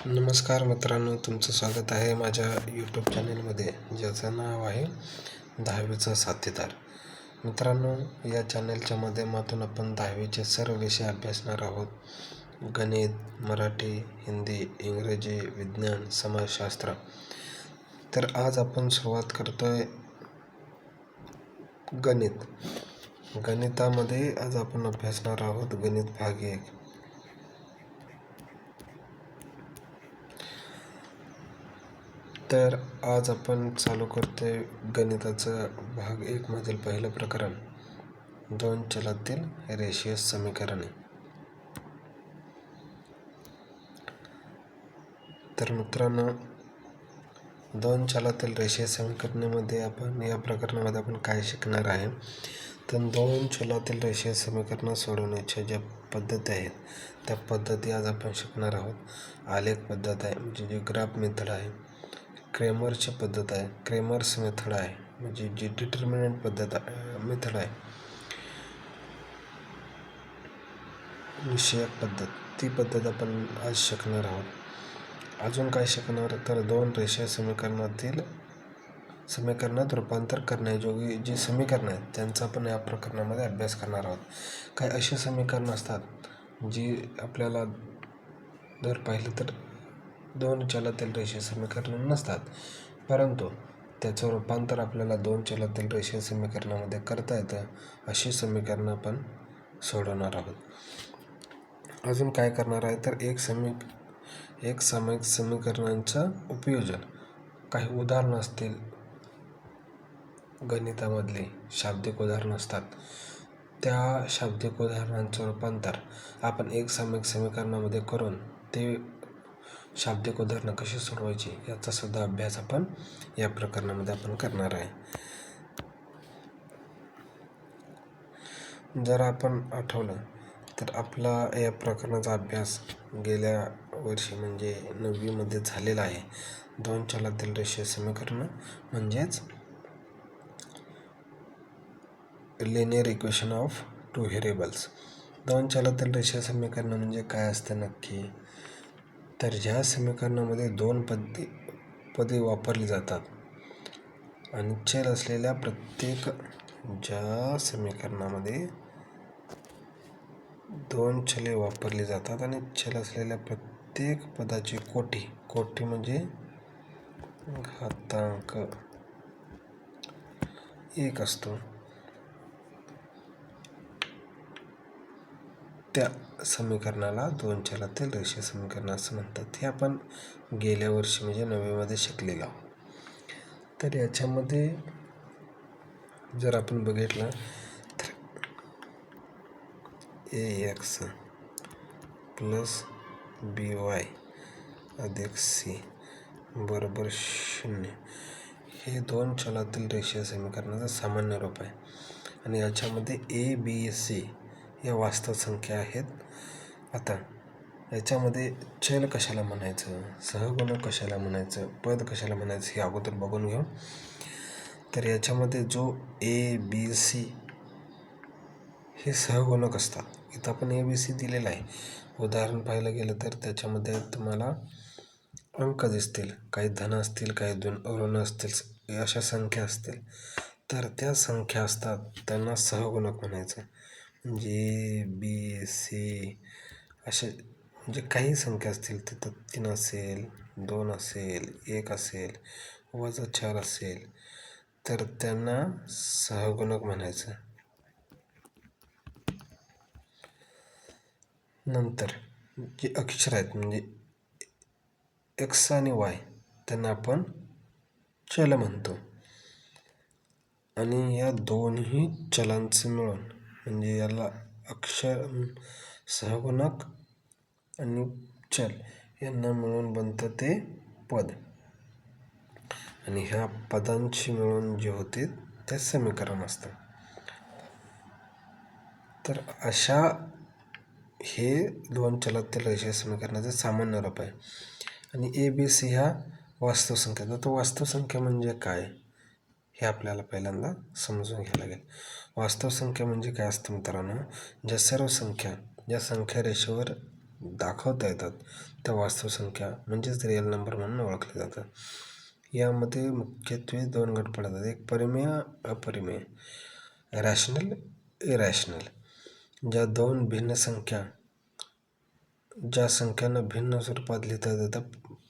नमस्कार मित्रांनो, तुमचं स्वागत आहे माझ्या यूट्यूब चॅनलमध्ये, ज्याचं नाव आहे 10वीचा साथीदार. मित्रांनो, या चॅनलच्या माध्यमातून आपण 10वीचे सर्व विषय अभ्यासणार आहोत. गणित, मराठी, हिंदी, इंग्रजी, विज्ञान, समाजशास्त्र. तर आज आपण सुरुवात करतोय गणित. गणितामध्ये आज आपण अभ्यासणार आहोत गणित भाग 1. तर आज आपण चालू करतोय गणिताचं भाग 1 मधील पहिलं प्रकरण, 2 चलातील रेषीय समीकरणे. तर मित्रांनो, 2 चलातील रेषीय समीकरणामध्ये आपण या प्रकरणामध्ये आपण काय शिकणार आहे, तर 2 चलातील रेषीय समीकरणं सोडवण्याच्या ज्या पद्धती आहेत त्या पद्धती आज आपण शिकणार आहोत. आलेख पद्धत आहे, म्हणजे जी ग्राफ मेथड आहे. क्रेमरची पद्धत आहे, क्रेमर्स मेथड आहे, म्हणजे जी डिटर्मिनंट मेथड आहे, विषयक पद्धत, ती पद्धत आपण आज शिकणार आहोत. अजून काय शिकणार, तर 2 रेषीय समीकरणात रूपांतर करण्याजोगी जी समीकरणं आहेत त्यांचा आपण या प्रकरणामध्ये अभ्यास करणार आहोत. काही अशी समीकरणं असतात जी आपल्याला जर पाहिलं तर 2 चलातील रेषीय समीकरण नसतात, परंतु त्याचं रूपांतर आपल्याला 2 चलातील रेषीय समीकरणामध्ये करता येतं. अशी समीकरणं आपण सोडवणार आहोत. अजून काय करणार आहे, तर एक सामायिक समीकरणांचं उपयोजन. काही उदाहरणं असतील, गणितामधली शाब्दिक उदाहरणं असतात, त्या शाब्दिक उदाहरणांचं रूपांतर आपण एक सामायिक समीकरणामध्ये करून ते शाब्दिक उदाहरणं कशी सोडवायची याचा सुद्धा अभ्यास आपण या प्रकरणामध्ये आपण करणार आहे. जर आपण आठवलं तर आपला या प्रकरणाचा अभ्यास गेल्या वर्षी म्हणजे 9वी मध्ये झालेला आहे. 2 चलातील रेषीय समीकरणं म्हणजेच लिनियर इक्वेशन ऑफ 2 व्हेरिएबल्स. 2 चलातील रेषीय समीकरण म्हणजे काय असतं नक्की, तर ज्या समीकरणामध्ये 2 पदे वापरली जातात आणि चल असलेल्या ज्या समीकरणामध्ये 2 चले वापरली जातात आणि चल असलेल्या प्रत्येक पदाची कोटी म्हणजे घातांक 1 असतो, त्या समीकरणाला 2 चलातील रेषीय समीकरण असं म्हणतात. हे आपण गेल्या वर्षी म्हणजे 9वी मध्ये शिकलेलो आहोत. तर याच्यामध्ये जर आपण बघितलं तर ax प्लस by अधिक c बरोबर 0 हे 2 चलातील रेषीय समीकरणाचं सामान्य रूप आहे. आणि याच्यामध्ये a, b, c या वास्तव संख्या आहेत. आता याच्यामध्ये चल कशाला म्हणायचं, सहगुणक कशाला म्हणायचं, पद कशाला म्हणायचं हे अगोदर बघून घेऊ. तर याच्यामध्ये जो a, b, c हे सहगुणक असतात. इथं आपण a, b, c दिलेलं आहे. उदाहरण पाहायला गेलं तर त्याच्यामध्ये तुम्हाला अंक दिसतील, काही धन असतील, काही ऋण असतील, अशा संख्या असतील. तर त्या संख्या असतात त्यांना सहगुणक म्हणायचं. म्हणजे बी, सी असे म्हणजे काही संख्या असतील, तिथं 3 असेल, 2 असेल, 1 असेल, -4 असेल, तर त्यांना सहगुणक म्हणायचं. नंतर जे अक्षर आहेत म्हणजे x आणि y त्यांना आपण चल म्हणतो. आणि या दोन्ही चलांचं मिळून म्हणजे याला अक्षर सहगुणक आणि चल यांना मिळून बनतं ते पद, आणि ह्या पदांची मिळून जे होते ते समीकरण असतं. तर अशा हे 2 चलातील रेषीय समीकरणाचे सामान्य रूप आहे. आणि ए, बी, सी ह्या वास्तव संख्या. तर तो वास्तव संख्या म्हणजे काय हे आपल्याला पहिल्यांदा समजून घ्यायला लागेल. वास्तव संख्या म्हणजे काय असतं मित्रांनो, ज्या सर्व संख्या ज्या संख्या रेषेवर दाखवता येतात त्या वास्तव संख्या म्हणजेच रिअल नंबर म्हणून ओळखले जातात. यामध्ये मुख्यत्वे 2 गट पडतात, एक परिमेय, अपरिमेय, रॅशनल, इरॅशनल. ज्या संख्यांना भिन्न स्वरूपात लिहिता येतात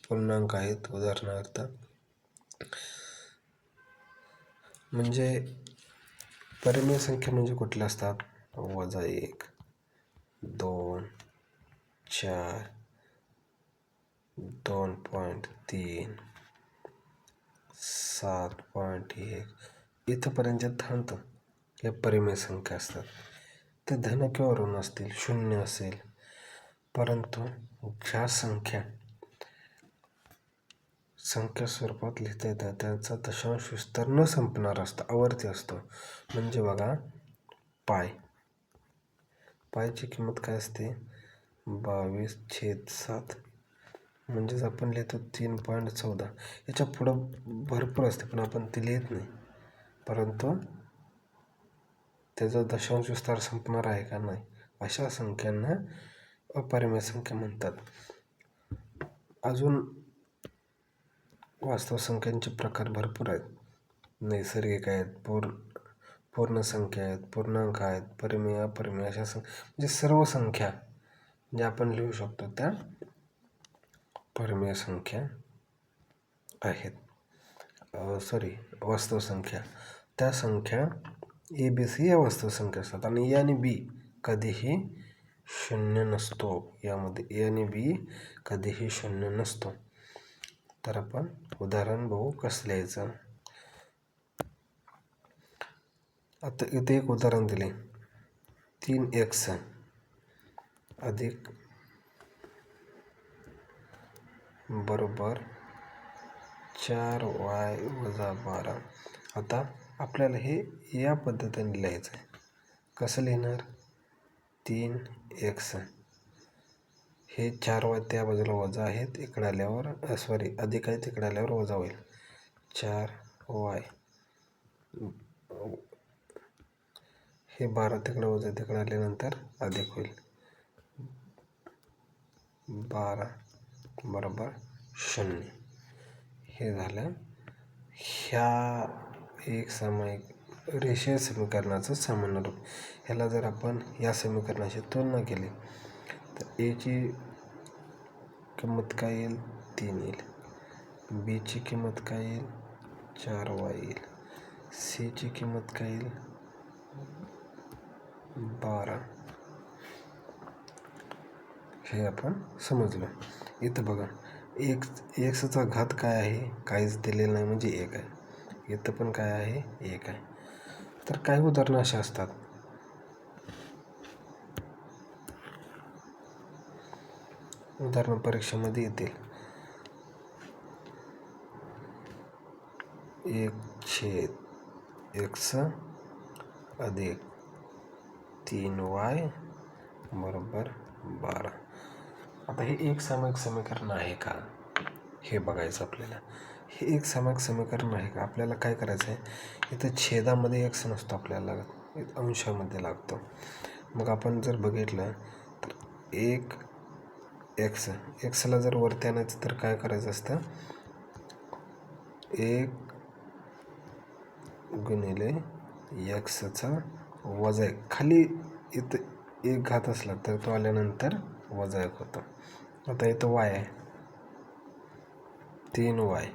पूर्णांक आहेत. उदाहरणार्थ म्हणजे परिमेय संख्या म्हणजे कुठल्या असतात? -1, 2, 4, 2.3, 7.1 इथंपर्यंत थांबतं. या परिमेय संख्या असतात. ते धन किंवा ऋण असतील, 0 असेल. परंतु ज्या संख्या स्वरूपात लिहिता येतात त्याचा दशांश विस्तार न संपणार असतं, आवर्ती असतो. म्हणजे बघा पायची किंमत काय असते? 22/7. म्हणजेच आपण लिहितो 3.14. याच्या पुढं भरपूर असते पण आपण ती लिहित नाही. परंतु त्याचा दशांश विस्तार संपणार आहे का? नाही. अशा संख्यांना अपरिमेय संख्या म्हणतात. अजून वास्तव संख्यांचे प्रकार भरपूर आहेत. नैसर्गिक आहेत, पूर्ण संख्या आहेत, पूर्णांक आहेत, परिमेय, अपरिमेय अशा म्हणजे सर्व संख्या ज्या आपण लिहू शकतो त्या परिमेय संख्या आहेत. वास्तव संख्या. त्या संख्या ABC या वास्तव संख्या असतात आणि A आणि B कधीही 0 नसतो. यामध्ये A आणि B कधीही 0 नसतो. तर आपण उदाहरण बघू कसं लिहायचं. आता इथे एक उदाहरण दिले, 3x अधिक बरोबर 4y वजा 12. आता आपल्याला हे या पद्धतीने लिहायचं आहे. कसं लिहिणार? 3x हे 4y त्या बाजूला वजा आहेत, इकडे आल्यावर अधिक आहेत, इकडे आल्यावर वजा होईल. 4y हे 12 तिकडे वजा तिकडे आल्यानंतर अधिक होईल. 12 बरोबर 0. हे झालं ह्या एक सामायिक रेषीय समीकरणाचं सामान्य रूप. ह्याला जर आपण या समीकरणाशी तुलना केली तर A ची किंमत काय येईल? 3 येईल. B ची किंमत काय येईल? 4y येईल. C ची किंमत काय येईल? 12. हे आपण समजलं. इथं बघा एक्सचा घात काय आहे? काहीच दिलेलं नाही म्हणजे 1 आहे. इथं पण काय आहे? 1 आहे. तर काही उदाहरणं अशी असतात. उदाहरण परीक्षेमध्ये येतील. 1/x अधिक 3y बरोबर 12. आता हे एक सामायिक समीकरण आहे का हे बघायचं आपल्याला. हे एक सामायिक समीकरण आहे का? आपल्याला काय करायचं आहे, इथं छेदामध्ये x नसतो, आपल्याला अंशामध्ये लागतो. मग आपण जर बघितलं तर 1x ला जर वरती आणायचं तर काय करायचं असतं? 1 गुणिले x वजा 1. खाली इथं 1 घात असला तर तो आल्यानंतर वजा 1 होतो. आता इथं y आहे, 3y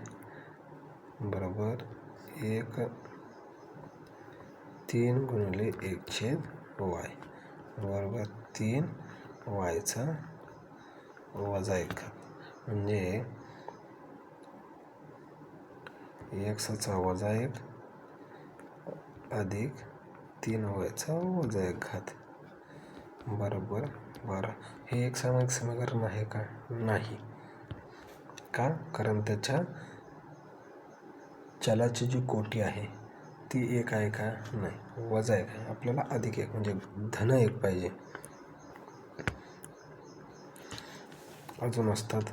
बरोबर 3 गुणिले 1/y बरोबर 3y वजा 1 म्हणजे x वजा 1 अधिक 3y वजा 1 बरोबर 12. हे एक सामायिक समीकरण आहे का? नाही. का? कारण त्याच्या चलाची जी कोटी आहे ती 1 आहे का? नाही, वजा 1 आहे. आपल्याला अधिक 1 म्हणजे धन 1 पाहिजे. अजून असतात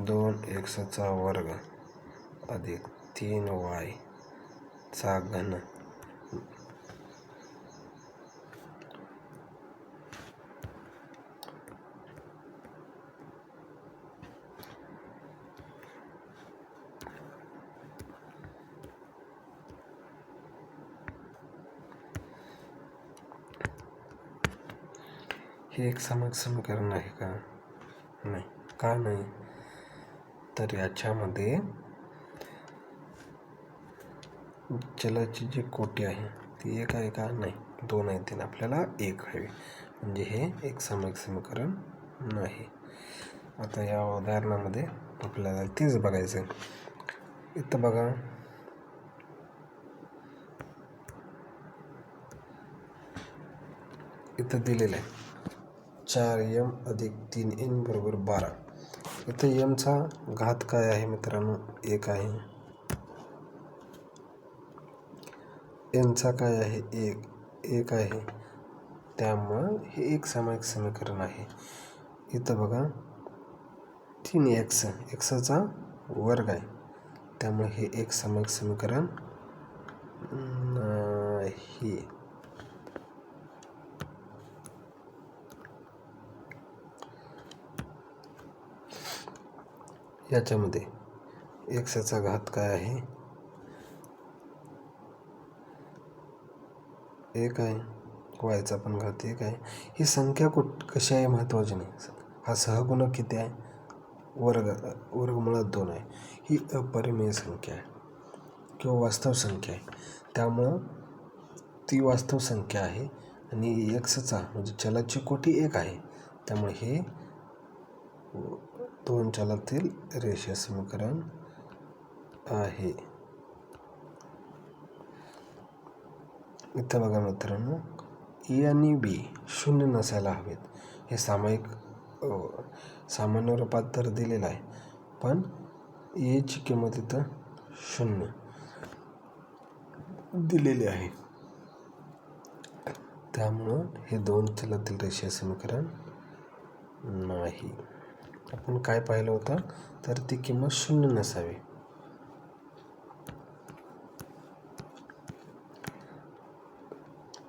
2x² अधिक 3y घन हे एक समीकरण आहे का? नाही. का नाही? तर याच्यामध्ये चलाची जी कोटी आहे ती एक आहे का? नाही, 2 आहे. तीन आपल्याला 1 हवी, म्हणजे हे एक समीकरण नाही. आता या उदाहरणामध्ये आपल्याला तेच बघायचं आहे. इथं बघा, इथं दिलेलं आहे 4m अधिक 3n बरोबर 12. इथं mचा घात काय आहे मित्रांनो? 1 आहे. nचा काय आहे? 1 आहे. त्यामुळं हे एक सामायिक समीकरण आहे. इथं बघा 3x, xचा वर्ग आहे, त्यामुळे हे एक सामायिक समीकरण नाही. याच्यामध्ये xचा घात काय आहे? 1 आहे. yचा पण घात 1 आहे. ही संख्या कशी आहे महत्त्वाची नाही. हा सहगुणक किती आहे? वर्गमुळात 2 आहे. ही अपरिमेय संख्या आहे किंवा वास्तव संख्या आहे, त्यामुळं ती वास्तव संख्या आहे. आणि xचा म्हणजे चलाची कोटी 1 आहे, त्यामुळे हे 2 चलातील रेषीय समीकरण आहे. इथं बघा मित्रांनो, ए आणि बी शून्य नसायला हवेत. हे सामान्य रूपात तर दिलेलं आहे, पण एची किंमत इथं 0 दिलेली आहे, त्यामुळं हे 2 चलातील रेषीय समीकरण नाही. आपण काय पाहिलं होतं? तर ती किंमत 0 नसावी.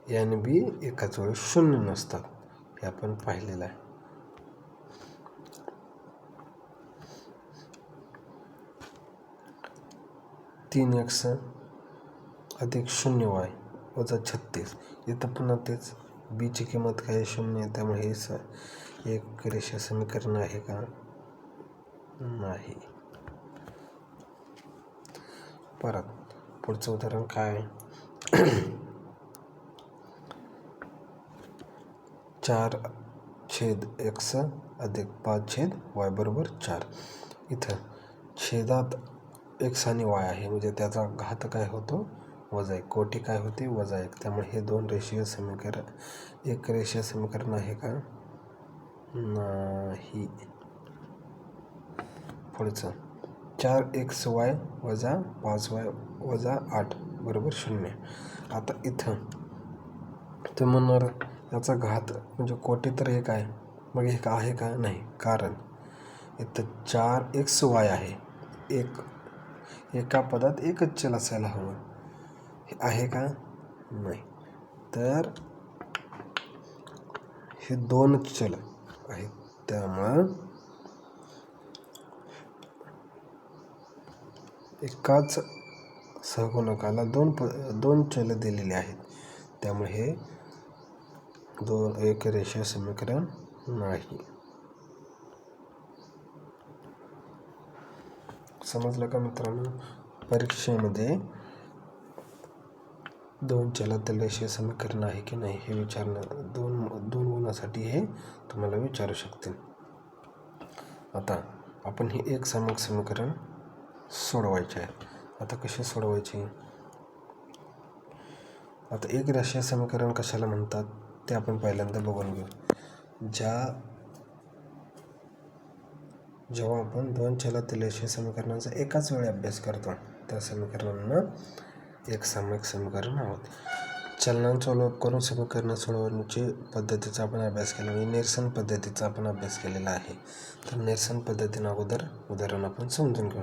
ए आणि बी एकाच वेळी 0 नसतात, हे आपण पाहिलेलं आहे. तीन x अधिक 0y वजा 36. इथं पुन्हा तेच, बीची किंमत काय 0 आहे, त्यामुळे हे एक रेषीय समीकरण आहे का? नाही. परत पुढचं उदाहरण काय आहे? 4/x अधिक 5/y बरोबर 4. इथं छेदात x आणि y आहे, म्हणजे त्याचा घात काय होतो? वजा 1. कोटी काय होते? वजा 1. त्यामुळे हे 2 रेषीय समीकरण एक रेषीय समीकरण आहे का? नाही. पुढचं 4xy वजा 5y वजा 8 बरोबर 0. आता इथं ते म्हणणार याचा घात म्हणजे कोटी तर 1 आहे, मग हे आहे का? नाही, कारण इथं 4xy आहे. एका पदात एकच चल असायला हवं. हे आहे का? नाही. तर हे 2 चल आहेत, त्यामुळं एकाच सहगुणकाला 2 चल दिलेले आहेत, त्यामुळे हे एक रेषीय समीकरण नाही. समजलं का मित्रांनो? परीक्षेमध्ये 2 चलातील रेषीय समीकरण आहे की नाही हे विचारणं, दोन गुणासाठी हे तुम्हाला विचारू शकतील. आता आपण हे एक सामायिक समीकरण सोडवायचे आहे. आता कसे सोडवायचे? आता एक रेषीय समीकरण कशाला म्हणतात ते आपण पहिल्यांदा बघून घेऊ. जेव्हा आपण 2 चलातील रेषीय समीकरणाचा एकाच वेळी अभ्यास करतो, त्या समीकरणांना एक सामायिक समीकरण आहोत. चलनांचा लोप करून समीकरण सोडवण्याची पद्धतीचा आपण अभ्यास केला, म्हणजे निरसन पद्धतीचा आपण अभ्यास केलेला आहे. तर निरसन पद्धतीनं अगोदर उदाहरण आपण समजून घेऊ.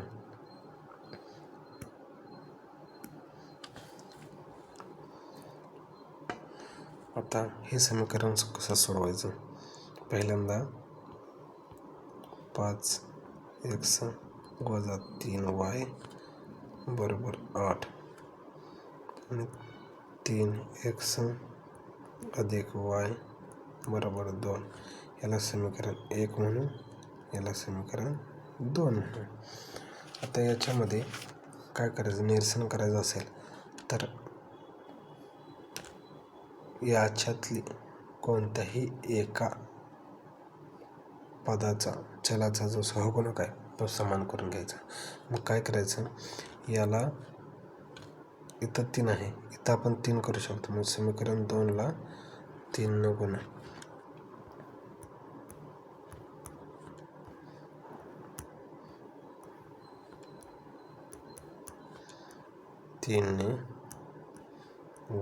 आता हे समीकरण कसं सोडवायचं? पहिल्यांदा 5x वजा 3y बरोबर 8 आणि 3x अधिक y बरोबर 2. याला समीकरण 1 म्हणू, याला समीकरण 2 म्हणू. आता याच्यामध्ये काय करायचं, निरसन करायचं असेल तर याच्यातली कोणत्याही एका पदाचा चलाचा जो सहगुणक आहे तो समान करून घ्यायचा. मग काय करायचं, याला इथं 3 आहे, इथं आपण 3 करू शकतो. मग समीकरण 2ला 3 गुणा. तीनने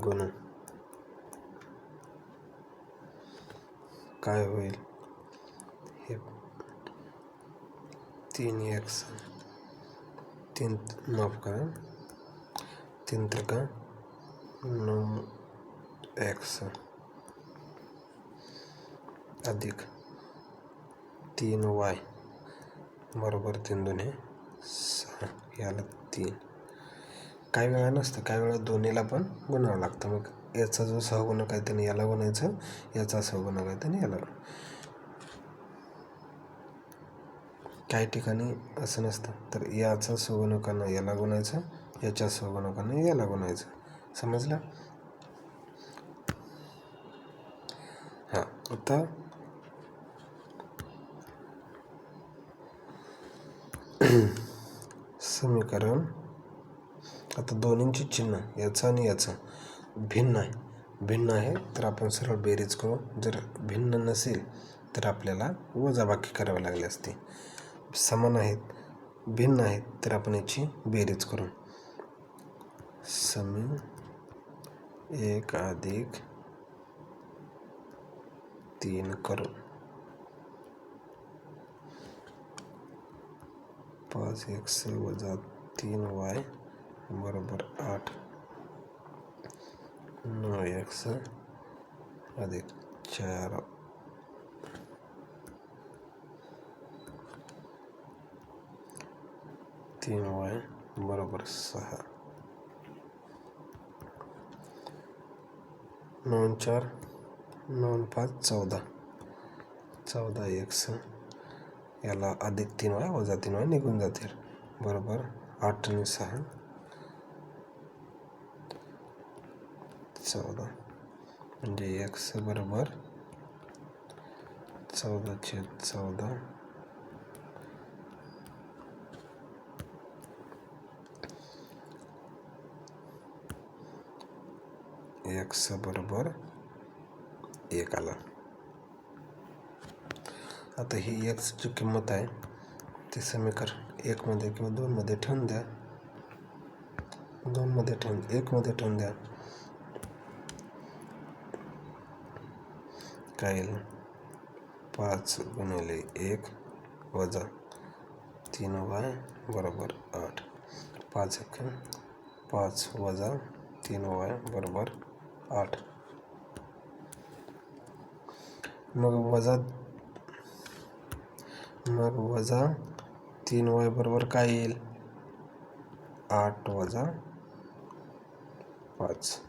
गुणू काय होईल, हे 3x 3 माफ करा 3 त्रिका 9x अधिक 3y बरोबर 3 2 6. याला 3. काही वेळा नसतं, काही वेळा दोन्हीला पण गुणावं लागतं. मग याचा जो सहगुणक आहे त्याने याला गुणायचं, याचा सहगुणक आहे त्याने याला. काही ठिकाणी असं नसतं, तर याचा सहगुणकानं याला गुणायचं, याच्या सहगुणकानं याला गुणायचं. समजलं? हां. आता समीकरण, आता दोन्हींची चिन्ह याचं आणि याचं भिन्न आहे तर आपण सरळ बेरीज करू. जर भिन्न नसेल तर आपल्याला वजाबाकी करावी लागली असते. समान आहेत, भिन्न आहेत तर आपण याची बेरीज करू. समी 1 अधिक 3 करू 5x वजा 3y बरोबर 8. 9x अधिक 4 3y बरोबर 6. 9 4 9 5 14. 14x याला अधिक 3y वजा 3y निघून जातील बरोबर 8 आणि 6 14. म्हणजे x बरोबर 14/14. x बरोबर 1 आला. आता ही x ची किंमत आहे ती समीकरण 1 मध्ये किंवा 2 मध्ये ठेवून द्या. 2 मध्ये ठेवून 1 मध्ये ठेवून द्या. काय येईल, 5 गुणिले 1 वजा 3y बरोबर 8. 5 5 वजा 3y बरोबर 8. मग वजा 3y बरोबर काय येईल, 8 वजा 5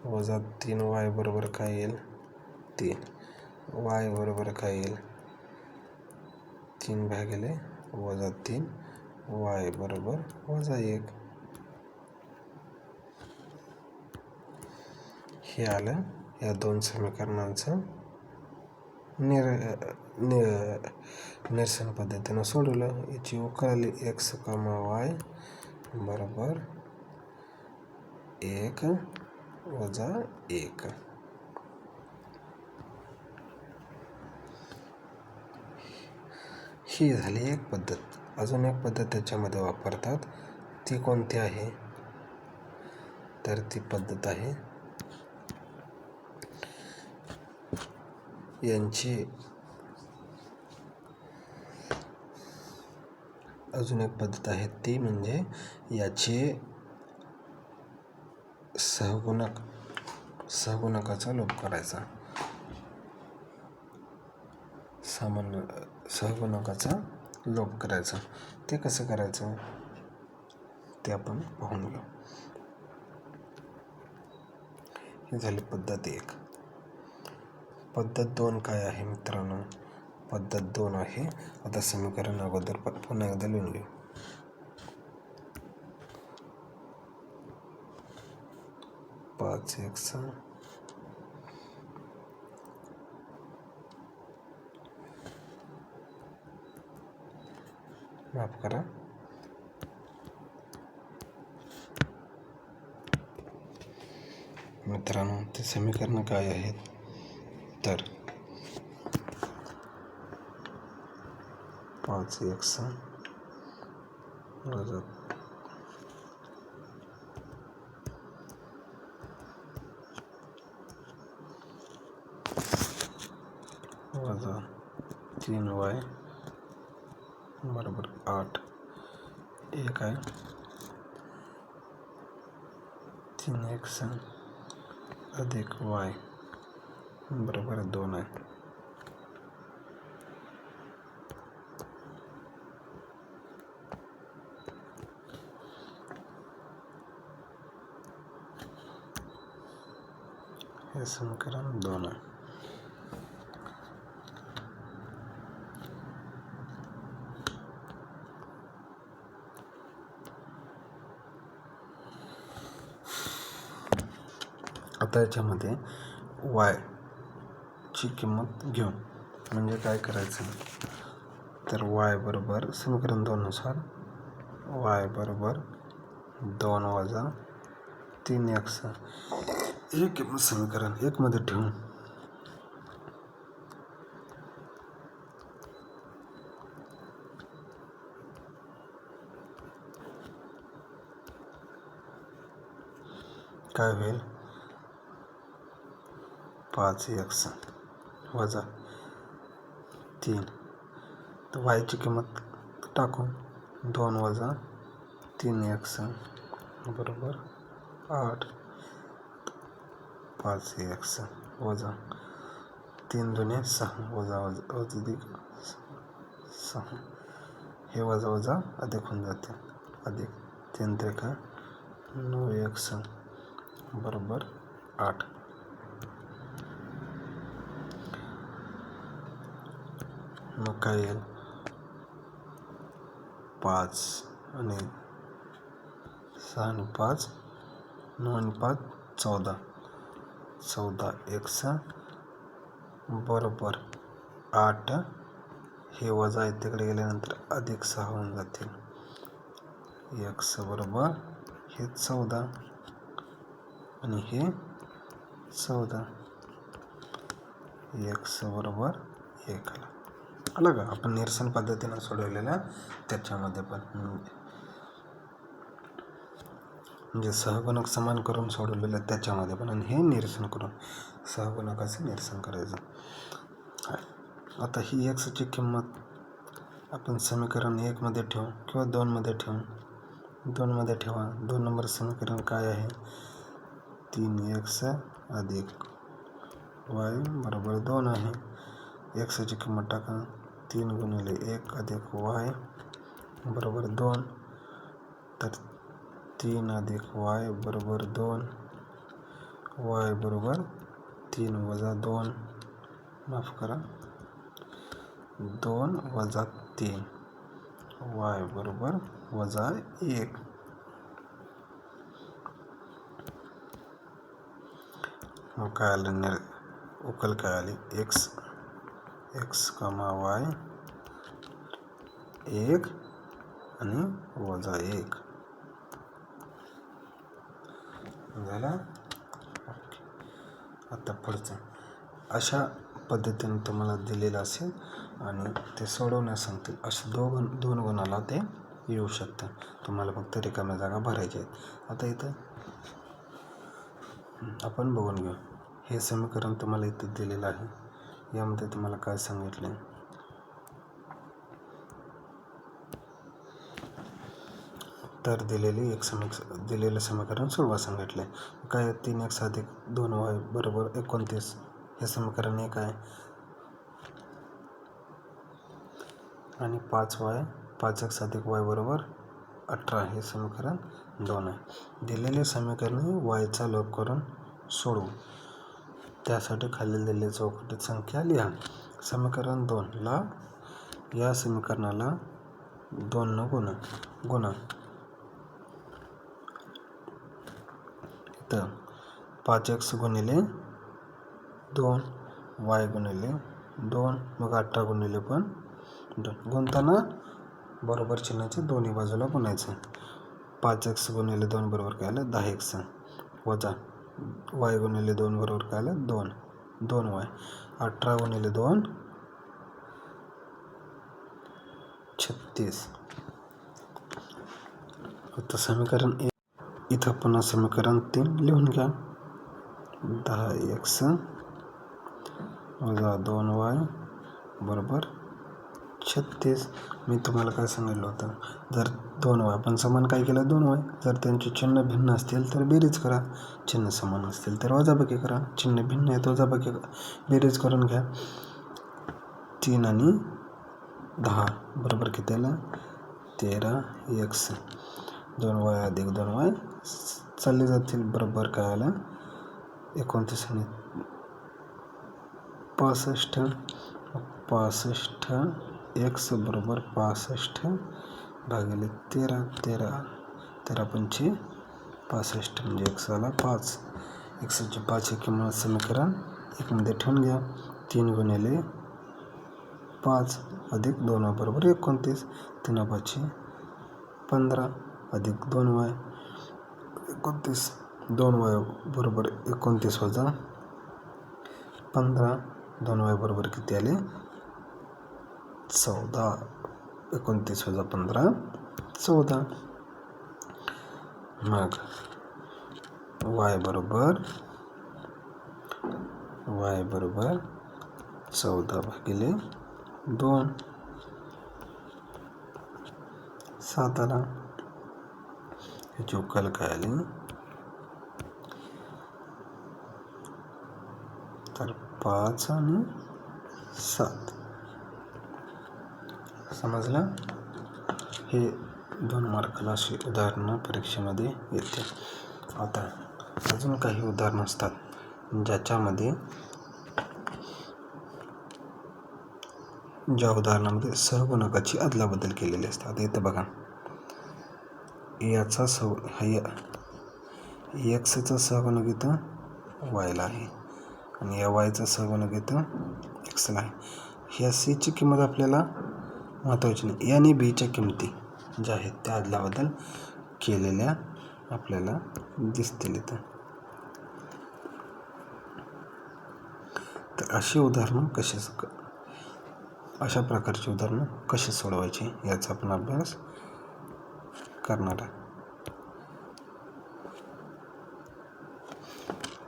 वजा 3y बरोबर काय येईल, 3. y बरोबर काय येईल, 3 भागिले वजा 3 y बरोबर वजा 1. हे आलं या दोन समीकरणांचं निरसन पद्धतीनं सोडवलं. याची उकल आली x, y बरोबर 1 वजा 1. ही झाली एक पद्धत. अजून एक पद्धत त्याच्यामध्ये वापरतात, ती कोणती आहे तर ती पद्धत आहे यांची. अजून एक पद्धत आहे ती म्हणजे याचे सहगुणकाचा लोप करायचा. सामान्य सहगुणकाचा लोप करायचा. ते कसं करायचं ते आपण पाहून घेऊ. ही झाली पद्धत 1. पद्धत 2 काय आहे मित्रांनो? पद्धत 2 आहे. आता समीकरण अगोदर पुन्हा एकदा लिहून घेऊ. पाच एक्स माफ करा, मित्रांनो ते समीकरण काय आहेत तर 5x वजा 3y बरोबर 8. एक आहे 3x अधिक y बरोबर 2 आहे. हे समीकरण 2 आहे. आता याच्यामध्ये y ची किंमत घेऊ. म्हणजे काय करायचं तर y बरोबर समीकरण 2 नुसार y बरोबर 2 वजा 3x हे किंमत समीकरण 1 मध्ये ठेवून काय होईल 5x वजा 3. तर y ची किंमत टाकून 2 वजा 3x बरोबर 8. 5x वजा 3 दुने 6 वजा अधिक 6 हे वजा वजा अधिक होऊन जाते. अधिक 3 त्रिका 9x बरोबर 8. मग काय येईल 5 आणि 6 आणि 5 9 आणि 5 14. 14x बरोबर 8. हे वजा आहे तिकडे गेल्यानंतर अधिक 6 होऊन जातील. x बरोबर हे 14 आणि हे 14. x बरोबर 1 आला का? आपण निरसन पद्धतीनं सोडवलेल्या त्याच्यामध्ये पण म्हणजे सहगुणक समान करून सोडवलेलं त्याच्यामध्ये पण आणि हे निरसन करून सहगुणकाचं निरसन करायचं. आता ही x ची किंमत आपण समीकरण 1 मध्ये ठेवू किंवा 2 मध्ये ठेवू. 2 मध्ये ठेवा. 2 नंबर समीकरण काय आहे 3x अधिक y बरोबर 2 आहे. x ची किंमत टाका 3 गुणिले 1 अधिक y बरोबर 2. तर 3 अधिक y बरोबर 2. y बरोबर 3 वजा 2 माफ करा 2 वजा 3 y बरोबर वजा 1. मग काय आलं उकल काय आली x y 1 आणि वजा 1 झाला. आता पुढचं अशा पद्धतीने तुम्हाला दिलेलं असेल आणि ते सोडवण्यास सांगतील. अशा दोन गुणाला ते येऊ शकतं. तुम्हाला फक्त रिकाम्या जागा भरायच्या आहेत. आता इथं आपण बघून घेऊ. हे समीकरण तुम्हाला इथं दिलेलं आहे. यामध्ये तुम्हाला काय सांगितले तर दिलेलं समीकरण सोडवा सांगितले. काय 3x अधिक 2y बरोबर 29 हे समीकरण 1 आहे आणि 5x अधिक y बरोबर 18 हे समीकरण 2 आहे. दिलेले समीकरण y चा लोप करून सोडवू. त्यासाठी खाली दिलेली चौकटीत संख्या लिहा. समीकरण 2 ला या समीकरणाला 2 न गुणा. इथं 5x गुणिले 2 y गुणिले 2 मग 18 गुणिले पण 2. गुणताना बरोबर चिन्हाचे दोन्ही बाजूला गुणायचं. 5x गुणिले 2 बरोबर काय आलं 10x वजा y गुणिले 2 बरोबर काय आलं 2y. 18 गुणिले 2 36. आता समीकरण 1 इथं पुन्हा समीकरण 3 लिहून घ्या. 10x वजा 2y बरोबर 36. मी तुम्हाला काय सांगितलं होतं, जर 2y आपण समान काय केलं 2y, जर त्यांचे चिन्ह भिन्न असतील तर बेरीज करा, चिन्ह समान असतील तर वजाबाकी करा. चिन्ह भिन्न आहेत वजाबाकी बेरीज करून घ्या. 3 आणि 10 बरोबर किती आलं 13x. 2y अधिक 2y चालले जातील बरोबर काय आलं 29 आणि 65. 65x बरोबर 65 भागिले 13. 13 पंचे 65 म्हणजे x आला 5. xची 5 ही किंमत समीकरण 1 मध्ये ठेवून घ्या. 3 गुणिले 5 अधिक 2y बरोबर 29. 3 5 15 अधिक 2y 29. 2y बरोबर 29 वजा 15. 2y बरोबर किती आले 14. 29 वजा 15 14. मग y बरोबर 14 भागिले 2 7 आला. ह्याची उकल काय आली तर 5 आणि 7. समजलं. हे 2 मार्काला अशी उदाहरणं परीक्षेमध्ये येते. आता अजून काही उदाहरणं असतात ज्याच्यामध्ये ज्या उदाहरणामध्ये सहगुणकाची अदलाबदल केलेली असतात. इथं बघा याचा एक्सचा सहगुणक इथं वायला आहे आणि या वायचा सहगुणक इथं एक्सला आहे. ह्या सीची किंमत आपल्याला महत्त्वाची नाही. ए आणि बीच्या किमती ज्या आहेत त्या अदलाबदल केलेल्या आपल्याला दिसतील इथं. तर अशा प्रकारची उदाहरणं कशी सोडवायची याचा आपण अभ्यास करणार आहे.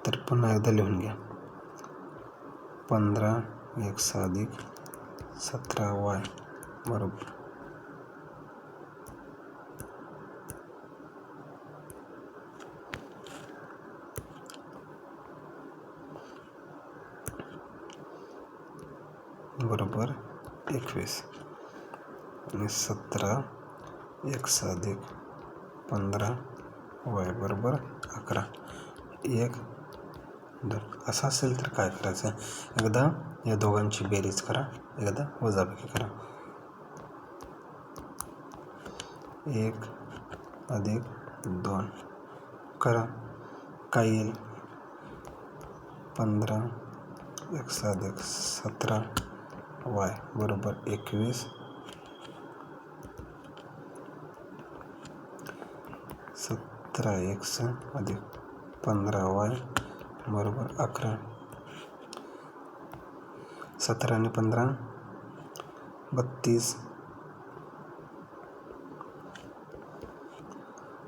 तर पुन्हा एकदा लिहून घ्या. 15x अधिक 17y बरोबर 21 आणि 17x अधिक 15y बरोबर 11. 1 2 असं असेल तर काय करायचं, एकदा या दोघांची बेरीज करा, एकदा वजाबाकी करा. 1 अधिक 2 करा, काय येईल 15x अधिक 17y बरोबर 21. 17x अधिक 15y बरोबर 11. 17 आणि 15 32.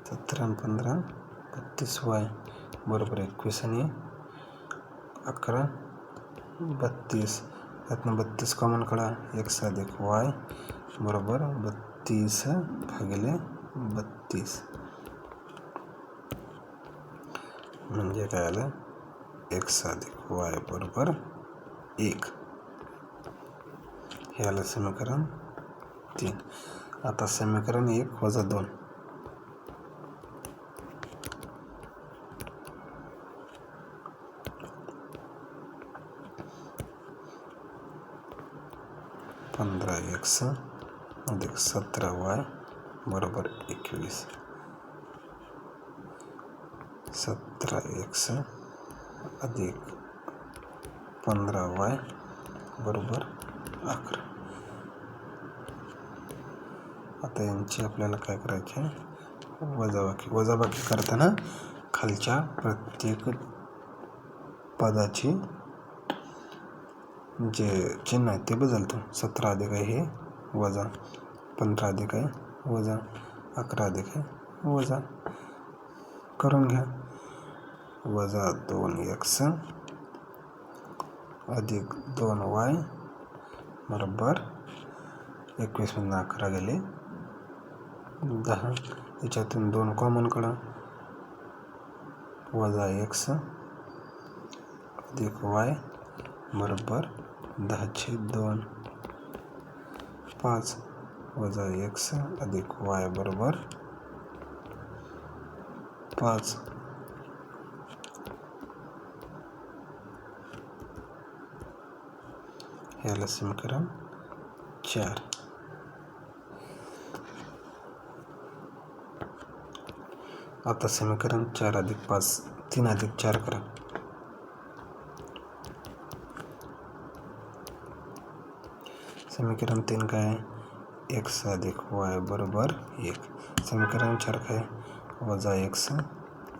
17 आणि 15 32y बरोबर 21 आणि 11 32. यातनं 32 कॉमन काढा, x अधिक y बरोबर 32 भागिले 32 म्हणजे काय आलं x अधिक y बरोबर 1. हे आलं समीकरण 3. आता समीकरण 1 वजा 2. एक्स अधिक 17y बरोबर 21. 17x अधिक 15y बरोबर 11. आता यांची आपल्याला काय करायचे आहे, वजाबाकी करताना खालच्या प्रत्येक पदाची जे चिन्ह आहे ते बदलतो. 17 अधिक आहे हे वजा, 15 अधिक आहे वजा, 11 अधिक आहे वजा. करून घ्या. वजा 2x अधिक 2y बरोबर 21 मधून 11 गेले 10. याच्यातून 2 कॉमन काढा. वजा x अधिक y बरोबर 10/2. 5 वजा x अधिक y बरोबर 5. याला समीकरण 4. आता समीकरण 4 अधिक 5 3 अधिक 4 करा. समीकरण 3 काय आहे, x अधिक y बरोबर 1. समीकरण 4 काय, वजा x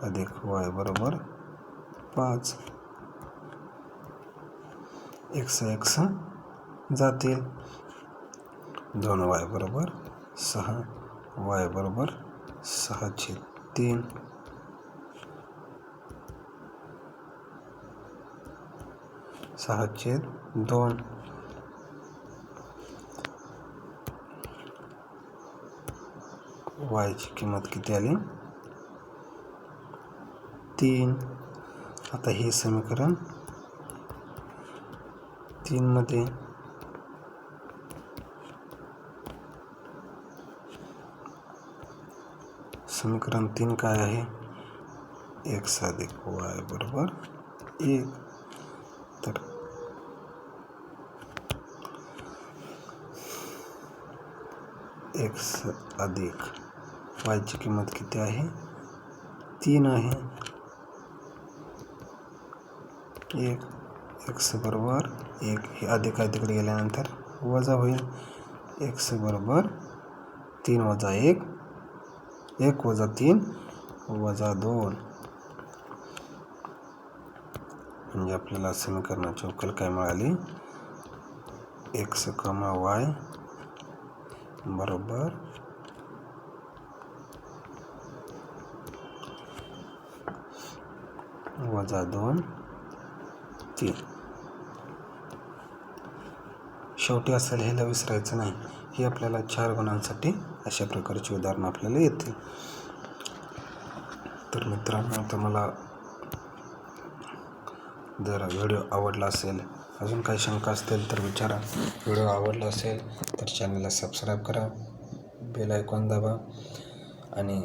अधिक y बरोबर 5. x जातील. 2y बरोबर 6, y बरोबर 6/3. 6/2. y ची किंमत किती आली, 3. आता हे समीकरण 3 मध्ये समीकरण 3 काय आहे, x अधिक y बरोबर 1. तर x अधिक y ची किंमत किती आहे, 3 आहे. 1 x बरोबर 1 हे अधिक अधिकडे गेल्यानंतर वजा होईल. x बरोबर 3 वजा 1 1 वजा 3 वजा 2. म्हणजे आपल्याला समीकरणाची उकल काय मिळाली, x, y बरोबर वजा 2, 3. शेवटी असं लिहायला विसरायचं नाही. ही आपल्याला 4 गुणांसाठी अशा प्रकारची उदाहरणं आपल्याला येतील. तर मित्रांनो, तुम्हाला जर व्हिडिओ आवडला असेल, अजून काही शंका असतील तर विचारा. व्हिडिओ आवडला असेल तर चॅनलला सबस्क्राईब करा, बेल आयकॉन दाबा आणि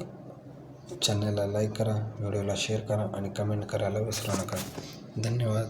चॅनलला लाईक करा, व्हिडिओला शेअर करा आणि कमेंट करायला विसरू नका. धन्यवाद.